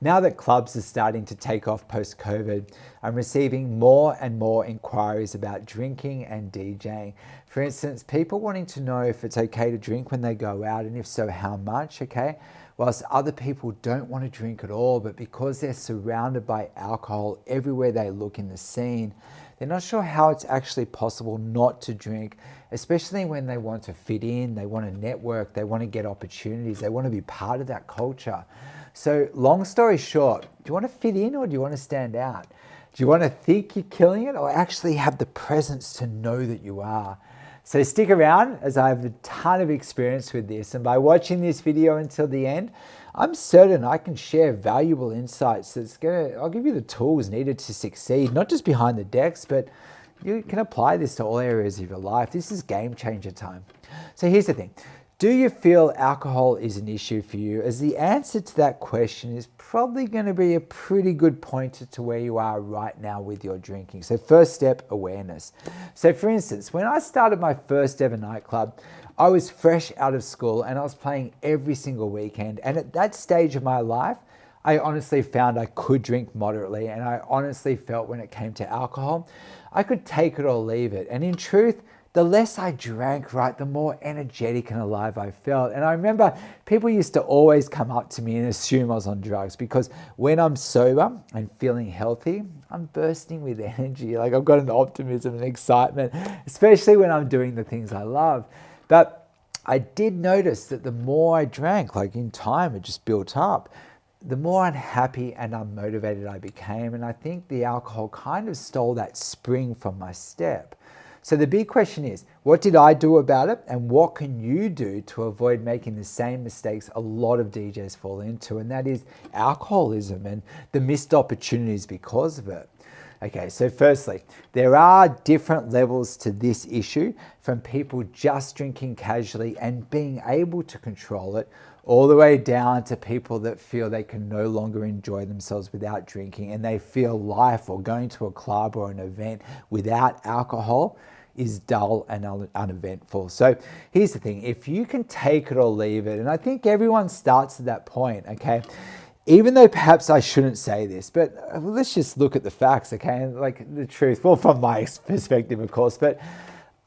Now that clubs are starting to take off post-COVID, I'm receiving more and more inquiries about drinking and DJing. For instance, people wanting to know if it's okay to drink when they go out, and if so, how much, okay? Whilst other people don't want to drink at all, but because they're surrounded by alcohol everywhere they look in the scene, they're not sure how it's actually possible not to drink, especially when they want to fit in, they want to network, they want to get opportunities, they want to be part of that culture. So long story short, do you want to fit in or do you want to stand out? Do you want to think you're killing it or actually have the presence to know that you are? So stick around, as I have a ton of experience with this, and by watching this video until the end, I'm certain I can share valuable insights I'll give you the tools needed to succeed, not just behind the decks, but you can apply this to all areas of your life. This is game changer time. So here's the thing. Do you feel alcohol is an issue for you? As the answer to that question is probably going to be a pretty good pointer to where you are right now with your drinking. So first step, awareness. So for instance, when I started my first ever nightclub, I was fresh out of school and I was playing every single weekend. And at that stage of my life, I honestly found I could drink moderately, and I honestly felt when it came to alcohol, I could take it or leave it. And in truth, the less I drank, right, the more energetic and alive I felt. And I remember people used to always come up to me and assume I was on drugs, because when I'm sober and feeling healthy, I'm bursting with energy. Like I've got an optimism and excitement, especially when I'm doing the things I love. But I did notice that the more I drank, like in time, it just built up, the more unhappy and unmotivated I became. And I think the alcohol kind of stole that spring from my step. So the big question is, what did I do about it? And what can you do to avoid making the same mistakes a lot of DJs fall into? And that is alcoholism and the missed opportunities because of it. Okay, so firstly, there are different levels to this issue, from people just drinking casually and being able to control it, all the way down to people that feel they can no longer enjoy themselves without drinking, and they feel life or going to a club or an event without alcohol is dull and uneventful. So here's the thing, if you can take it or leave it, and I think everyone starts at that point, okay? Even though perhaps I shouldn't say this, but let's just look at the facts, okay? Like the truth, well, from my perspective, of course, but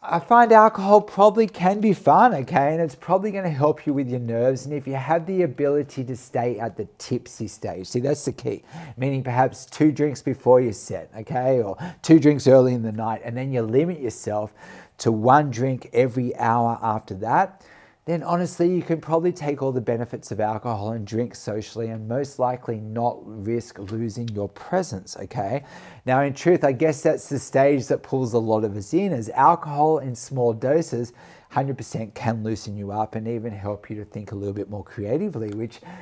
I find alcohol probably can be fun, okay? And it's probably going to help you with your nerves. And if you have the ability to stay at the tipsy stage, see, that's the key, meaning perhaps 2 drinks before your set, okay? Or 2 drinks early in the night, and then you limit yourself to 1 drink every hour after that, then honestly, you can probably take all the benefits of alcohol and drink socially and most likely not risk losing your presence, okay? Now, in truth, I guess that's the stage that pulls a lot of us in, as alcohol in small doses 100% can loosen you up and even help you to think a little bit more creatively,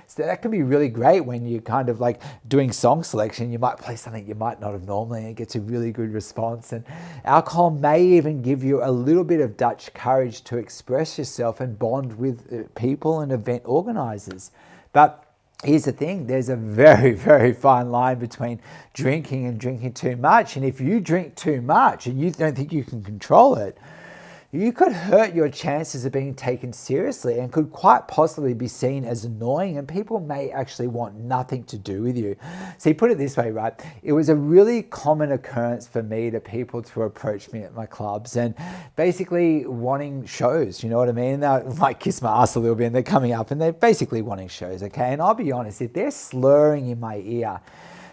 so that can be really great when you're kind of like doing song selection. You might play something you might not have normally, and it gets a really good response. And alcohol may even give you a little bit of Dutch courage to express yourself and bond with people and event organizers. But here's the thing, there's a very, very fine line between drinking and drinking too much. And if you drink too much and you don't think you can control it, you could hurt your chances of being taken seriously and could quite possibly be seen as annoying, and people may actually want nothing to do with you. See, put it this way, right? It was a really common occurrence for me to people to approach me at my clubs and basically wanting shows, you know what I mean? They might kiss my ass a little bit and they're coming up and they're basically wanting shows, okay? And I'll be honest, if they're slurring in my ear,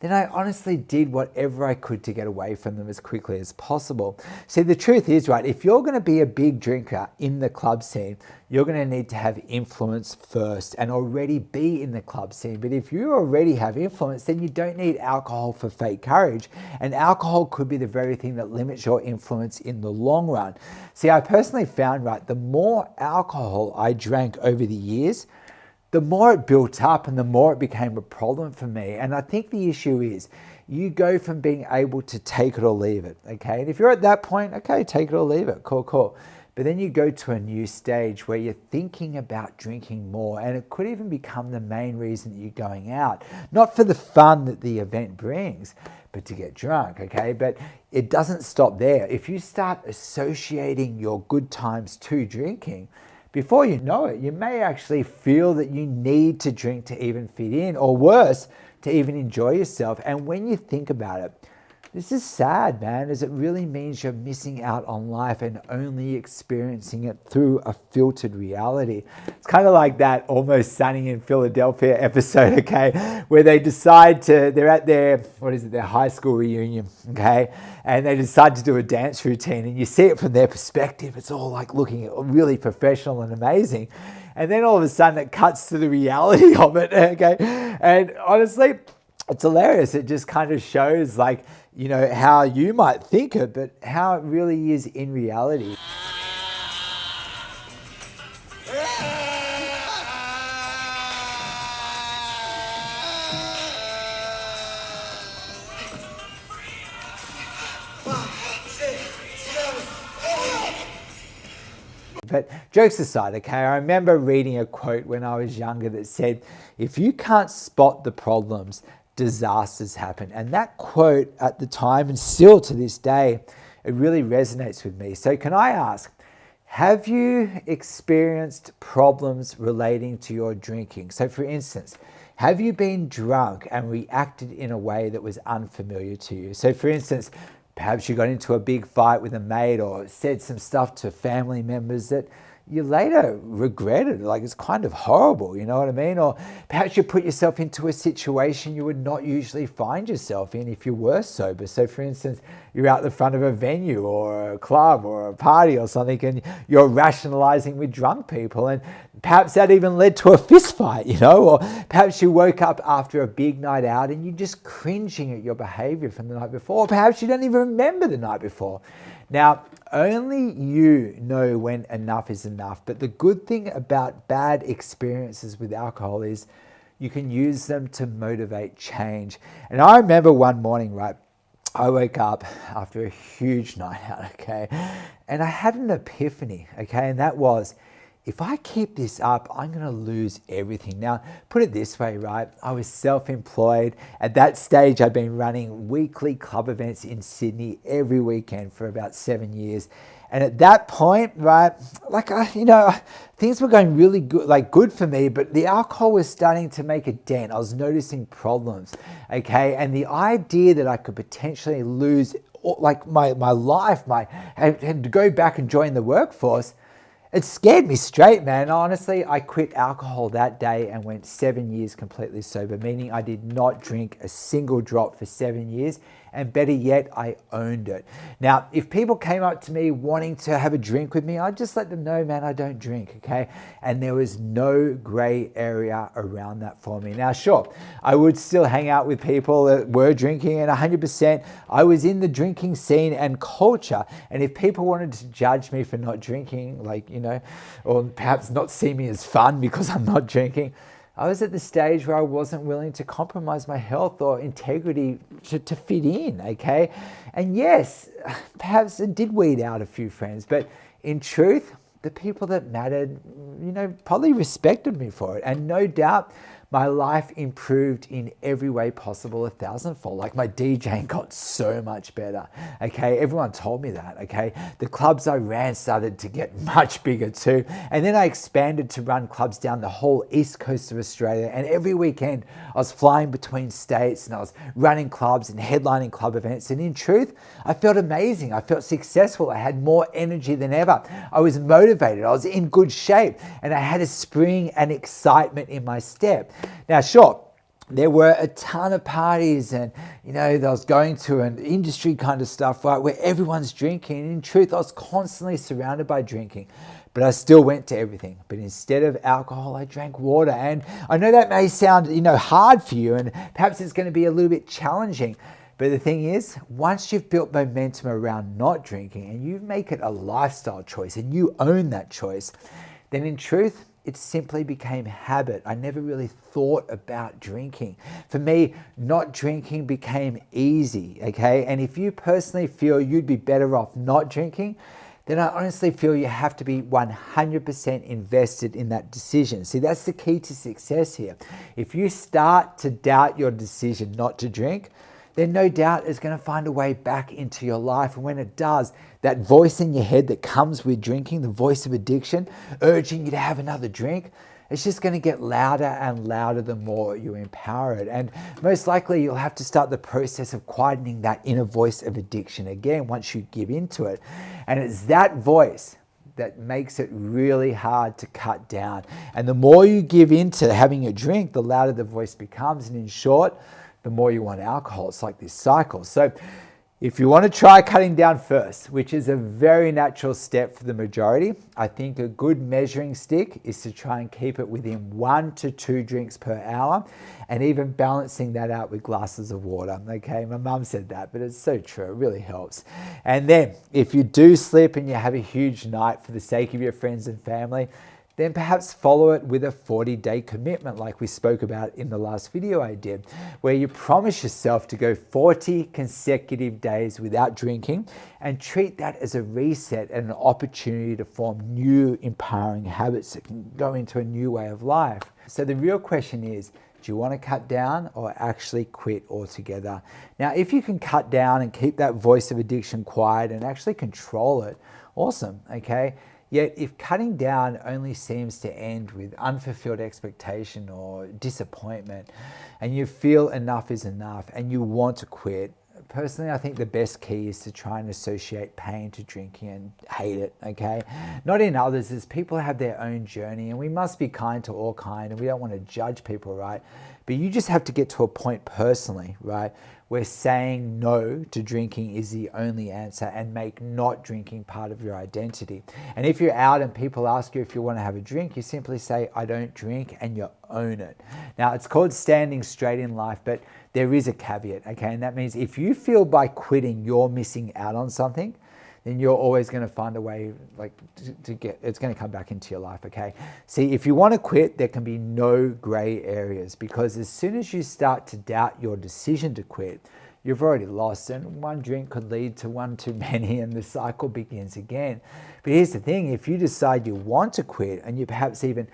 then I honestly did whatever I could to get away from them as quickly as possible. See, the truth is, right, if you're going to be a big drinker in the club scene, you're going to need to have influence first and already be in the club scene. But if you already have influence, then you don't need alcohol for fake courage. And alcohol could be the very thing that limits your influence in the long run. See, I personally found, right, the more alcohol I drank over the years, the more it built up and the more it became a problem for me. And I think the issue is you go from being able to take it or leave it, okay? And if you're at that point, okay, take it or leave it, cool. But then you go to a new stage where you're thinking about drinking more, and it could even become the main reason that you're going out. Not for the fun that the event brings, but to get drunk, okay? But it doesn't stop there. If you start associating your good times to drinking, before you know it, you may actually feel that you need to drink to even fit in, or worse, to even enjoy yourself. And when you think about it, this is sad, man, as it really means you're missing out on life and only experiencing it through a filtered reality. It's kind of like that Almost Sunny in Philadelphia episode, okay, where they decide they're at their high school reunion, okay, and they decide to do a dance routine, and you see it from their perspective. It's all like looking really professional and amazing. And then all of a sudden it cuts to the reality of it, okay, and honestly, it's hilarious. It just kind of shows like, you know, how you might think it, but how it really is in reality. But jokes aside, okay, I remember reading a quote when I was younger that said, if you can't spot the problems, disasters happen. And that quote at the time, and still to this day, it really resonates with me. So can I ask, have you experienced problems relating to your drinking? So for instance, have you been drunk and reacted in a way that was unfamiliar to you? So for instance, perhaps you got into a big fight with a mate or said some stuff to family members that you later regretted, like it's kind of horrible, you know what I mean? Or perhaps you put yourself into a situation you would not usually find yourself in if you were sober. So for instance, you're out the front of a venue or a club or a party or something, and you're rationalizing with drunk people, and perhaps that even led to a fist fight, you know? Or perhaps you woke up after a big night out and you're just cringing at your behavior from the night before. Or perhaps you don't even remember the night before. Now, only you know when enough is enough, but the good thing about bad experiences with alcohol is you can use them to motivate change. And I remember one morning, right, I woke up after a huge night out, okay, and I had an epiphany, okay, and that was, if I keep this up, I'm going to lose everything. Now, put it this way, right? I was self-employed. At that stage, I'd been running weekly club events in Sydney every weekend for about 7 years. And at that point, right, like, things were going really good, like good for me, but the alcohol was starting to make a dent. I was noticing problems, okay? And the idea that I could potentially lose like my life, and to go back and join the workforce, it scared me straight, man. Honestly, I quit alcohol that day and went 7 years completely sober, meaning I did not drink a single drop for 7 years. And better yet, I owned it. Now, if people came up to me wanting to have a drink with me, I'd just let them know, man, I don't drink, okay? And there was no gray area around that for me. Now, sure, I would still hang out with people that were drinking, and 100%, I was in the drinking scene and culture. And if people wanted to judge me for not drinking, like, you know, or perhaps not see me as fun because I'm not drinking, I was at the stage where I wasn't willing to compromise my health or integrity to fit in, okay? And yes, perhaps it did weed out a few friends, but in truth, the people that mattered, you know, probably respected me for it. And no doubt, my life improved in every way possible 1,000-fold. Like my DJing got so much better, okay? Everyone told me that, okay? The clubs I ran started to get much bigger too. And then I expanded to run clubs down the whole east coast of Australia. And every weekend I was flying between states and I was running clubs and headlining club events. And in truth, I felt amazing. I felt successful. I had more energy than ever. I was motivated. I was in good shape. And I had a spring and excitement in my step. Now, sure, there were a ton of parties and, you know, I was going to an industry kind of stuff, right, where everyone's drinking. And in truth, I was constantly surrounded by drinking, but I still went to everything. But instead of alcohol, I drank water. And I know that may sound, you know, hard for you, and perhaps it's going to be a little bit challenging. But the thing is, once you've built momentum around not drinking and you make it a lifestyle choice and you own that choice, then in truth, it simply became habit. I never really thought about drinking. For me, not drinking became easy, okay? And if you personally feel you'd be better off not drinking, then I honestly feel you have to be 100% invested in that decision. See, that's the key to success here. If you start to doubt your decision not to drink, then no doubt it's going to find a way back into your life. And when it does, that voice in your head that comes with drinking, the voice of addiction, urging you to have another drink, it's just going to get louder and louder the more you empower it. And most likely you'll have to start the process of quietening that inner voice of addiction again once you give into it. And it's that voice that makes it really hard to cut down. And the more you give into having a drink, the louder the voice becomes. And in short, the more you want alcohol. It's like this cycle. So if you want to try cutting down first, which is a very natural step for the majority, I think a good measuring stick is to try and keep it within 1 to 2 drinks per hour, and even balancing that out with glasses of water. Okay, my mum said that, but it's so true. It really helps. And then if you do slip and you have a huge night for the sake of your friends and family, then perhaps follow it with a 40-day commitment like we spoke about in the last video I did, where you promise yourself to go 40 consecutive days without drinking and treat that as a reset and an opportunity to form new empowering habits that can go into a new way of life. So the real question is, do you want to cut down or actually quit altogether? Now, if you can cut down and keep that voice of addiction quiet and actually control it, awesome, okay? Yet if cutting down only seems to end with unfulfilled expectation or disappointment, and you feel enough is enough and you want to quit, personally, I think the best key is to try and associate pain to drinking and hate it, okay? Not in others, as people have their own journey, and we must be kind to all kind, and we don't want to judge people, right? But you just have to get to a point personally, right, where saying no to drinking is the only answer, and make not drinking part of your identity. And if you're out and people ask you if you want to have a drink, you simply say, I don't drink, and you own it. Now, it's called standing straight in life, but there is a caveat, okay? And that means if you feel by quitting you're missing out on something, then you're always going to find a way to get, it's going to come back into your life, okay? See, if you want to quit, there can be no gray areas, because as soon as you start to doubt your decision to quit, you've already lost, and one drink could lead to one too many, and the cycle begins again. But here's the thing, if you decide you want to quit, and you perhaps even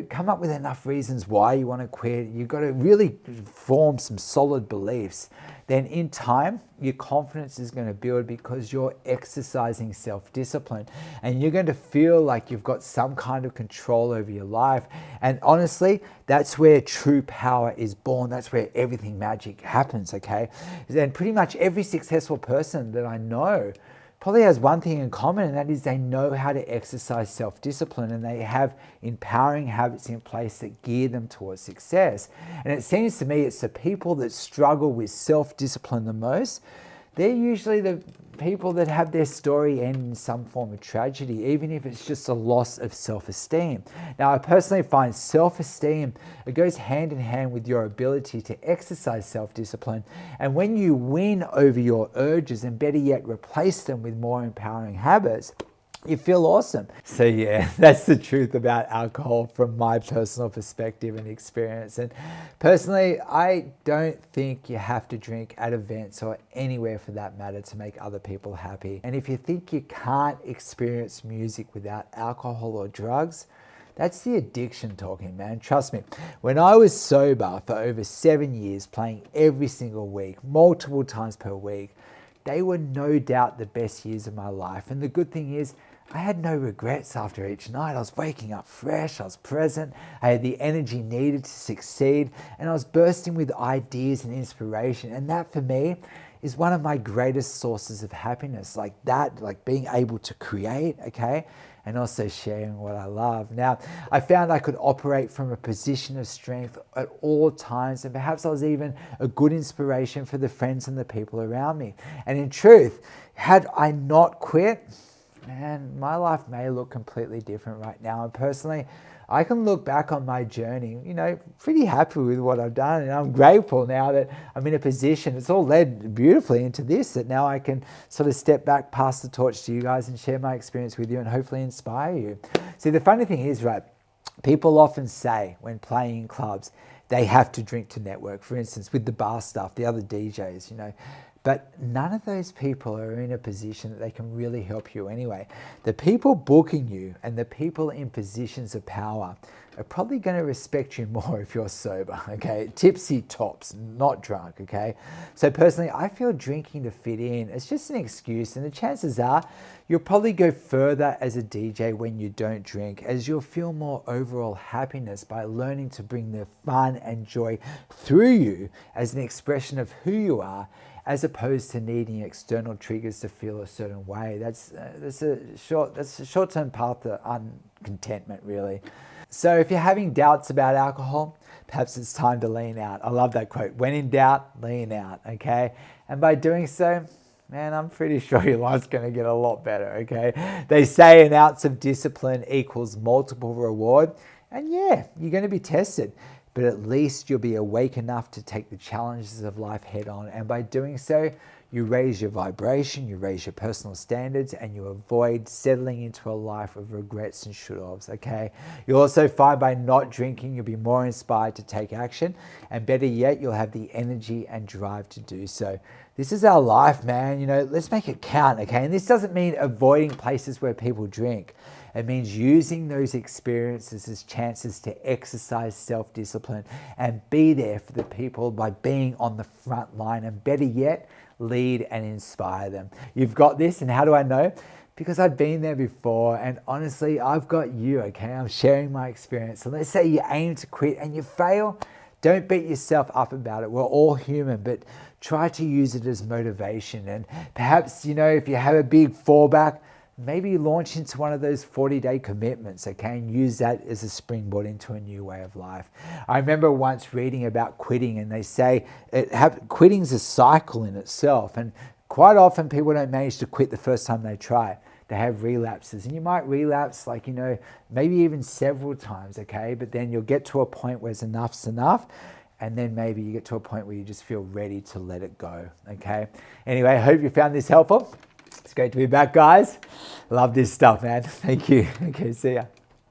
come up with enough reasons why you want to quit, you've got to really form some solid beliefs, then in time, your confidence is going to build, because you're exercising self-discipline, and you're going to feel like you've got some kind of control over your life. And honestly, that's where true power is born. That's where everything magic happens, okay? And pretty much every successful person that I know probably has one thing in common, and that is they know how to exercise self-discipline, and they have empowering habits in place that gear them towards success. And it seems to me it's the people that struggle with self-discipline the most. They're usually the people that have their story end in some form of tragedy, even if it's just a loss of self-esteem. Now, I personally find self-esteem, it goes hand in hand with your ability to exercise self-discipline. And when you win over your urges, and better yet, replace them with more empowering habits, you feel awesome. So yeah, that's the truth about alcohol from my personal perspective and experience. And personally, I don't think you have to drink at events or anywhere for that matter to make other people happy. And if you think you can't experience music without alcohol or drugs, that's the addiction talking, man. Trust me. When I was sober for over 7 years, playing every single week, multiple times per week, they were no doubt the best years of my life. And the good thing is, I had no regrets after each night. I was waking up fresh, I was present, I had the energy needed to succeed, and I was bursting with ideas and inspiration. And that for me is one of my greatest sources of happiness, like being able to create, okay? And also sharing what I love. Now, I found I could operate from a position of strength at all times, and perhaps I was even a good inspiration for the friends and the people around me. And in truth, had I not quit, man, my life may look completely different right now. And personally, I can look back on my journey, pretty happy with what I've done. And I'm grateful now that I'm in a position, it's all led beautifully into this, that now I can sort of step back, pass the torch to you guys and share my experience with you and hopefully inspire you. See, the funny thing is, right, people often say when playing in clubs, they have to drink to network. For instance, with the bar staff, the other DJs, But none of those people are in a position that they can really help you anyway. The people booking you and the people in positions of power, are probably going to respect you more if you're sober, okay? Tipsy tops, not drunk, okay? So personally, I feel drinking to fit in, it's just an excuse, and the chances are you'll probably go further as a DJ when you don't drink, as you'll feel more overall happiness by learning to bring the fun and joy through you as an expression of who you are, as opposed to needing external triggers to feel a certain way. That's a short-term path to uncontentment, really. So if you're having doubts about alcohol, perhaps it's time to lean out. I love that quote. When in doubt, lean out, okay? And by doing so, man, I'm pretty sure your life's going to get a lot better, okay? They say an ounce of discipline equals multiple reward. And yeah, you're going to be tested, but at least you'll be awake enough to take the challenges of life head on. And by doing so, you raise your vibration, you raise your personal standards, and you avoid settling into a life of regrets and should-haves, okay? You'll also find by not drinking, you'll be more inspired to take action, and better yet, you'll have the energy and drive to do so. This is our life, man. You know, let's make it count, okay? And this doesn't mean avoiding places where people drink. It means using those experiences as chances to exercise self-discipline and be there for the people by being on the front line, and better yet, lead and inspire them. You've got this, and how do I know? Because I've been there before, and honestly, I've got you, okay? I'm sharing my experience. So let's say you aim to quit and you fail. Don't beat yourself up about it. We're all human, but try to use it as motivation. And perhaps, you know, if you have a big fallback, maybe launch into one of those 40-day commitments, okay, and use that as a springboard into a new way of life. I remember once reading about quitting, and they say quitting's a cycle in itself, and quite often people don't manage to quit the first time they try. They have relapses, and you might relapse, like, you know, maybe even several times, okay, but then you'll get to a point where enough's enough, and then maybe you get to a point where you just feel ready to let it go, okay? Anyway, I hope you found this helpful. It's great to be back, guys. Love this stuff, man. Thank you. Okay, see ya.